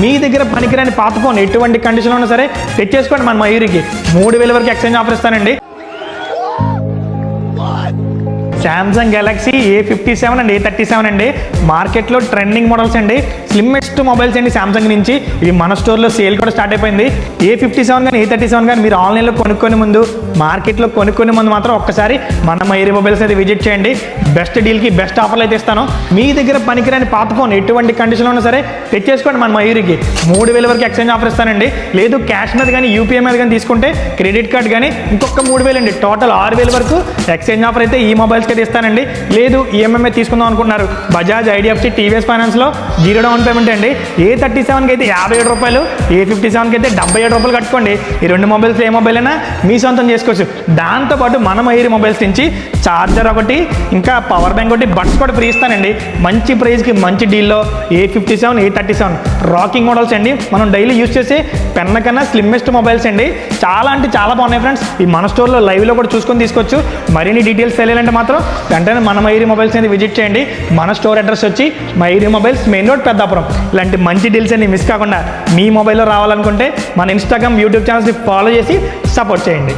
మీ దగ్గర పనికిరాని పాత ఫోన్ ఎటువంటి కండిషన్లో ఉన్నా సరే తెచ్చేసుకోండి మన మయూరికి 3000 వరకు ఎక్స్చేంజ్ ఆఫర్ ఇస్తానండి. Samsung Galaxy A57 and A37 అండి, మార్కెట్లో ట్రెండింగ్ మోడల్స్ అండి, స్లిమ్మెస్ట్ మొబైల్స్ అండి శాంసంగ్ నుంచి. ఇవి మన స్టోర్లో సేల్ కూడా స్టార్ట్ అయిపోయింది. A57 కానీ A37 కానీ మీరు ఆన్లైన్లో కొనుక్కొని ముందు, మార్కెట్లో కొనుక్కొని ముందు మాత్రం ఒక్కసారి మన మయూరి మొబైల్స్ అయితే విజిట్ చేయండి. బెస్ట్ డీల్కి బెస్ట్ ఆఫర్లు అయితే ఇస్తాను. మీ దగ్గర పనికిరాని పాత ఫోన్ ఎటువంటి కండిషన్లో ఉన్నా సరే తెచ్చేసుకోండి మన మయూరికి 3000 వరకు ఎక్స్చేంజ్ ఆఫర్ ఇస్తానండి. లేదు క్యాష్ మీద కానీ యూపీఐ మీద కానీ తీసుకుంటే క్రెడిట్ కార్డ్ కానీ ఇంకొక 3000 అండి, టోటల్ 6000 వరకు ఎక్స్చేంజ్ ఆఫర్ అయితే ఈ మొబైల్స్కి అయితే ఇస్తానండి. లేదు ఈఎంఐ తీసుకుందాం అనుకుంటున్నారు, బజాజ్, ఐడిఎఫ్సి, టీవీఎస్ ఫైనాన్స్లో 0 డౌన్ పేమెంట్ అండి. A37కి అయితే 57 రూపాయలు, A57కి అయితే 77 రూపాయలు కట్టుకోండి. ఈ రెండు మొబైల్స్ ఏ మొబైల్ అయినా మీ సొంతం చేసుకోవచ్చు. దాంతోపాటు మన మయూరి మొబైల్స్ నుంచి చార్జర్ ఒకటి, ఇంకా పవర్ బ్యాంక్ ఒకటి, బడ్స్ కూడా ఫ్రీ ఇస్తానండి. మంచి ప్రైస్కి మంచి డీల్లో A57, A37 రాకింగ్ మోడల్స్ అండి. మనం డైలీ యూజ్ చేసే పెన్న కన్నా స్లిమ్మెస్ట్ మొబైల్స్ అండి. చాలా అంటే చాలా బాగున్నాయి ఫ్రెండ్స్. ఈ మన స్టోర్లో లైవ్లో కూడా చూసుకొని తీసుకోవచ్చు. మరిన్ని డీటెయిల్స్ తెలియాలంటే మాత్రం వెంటనే మన మయూరి మొబైల్స్ అనేది విజిట్ చేయండి. మన స్టోర్ అడ్రస్ వచ్చి Mayuri mobiles, main road, Peddapuram. ఇలాంటి మంచి డీల్స్ అన్ని మిస్ కాకుండా మీ మొబైల్లో రావాలనుకుంటే మన ఇన్స్టాగ్రామ్, యూట్యూబ్ ఛానల్స్ని ఫాలో చేసి సపోర్ట్ చేయండి.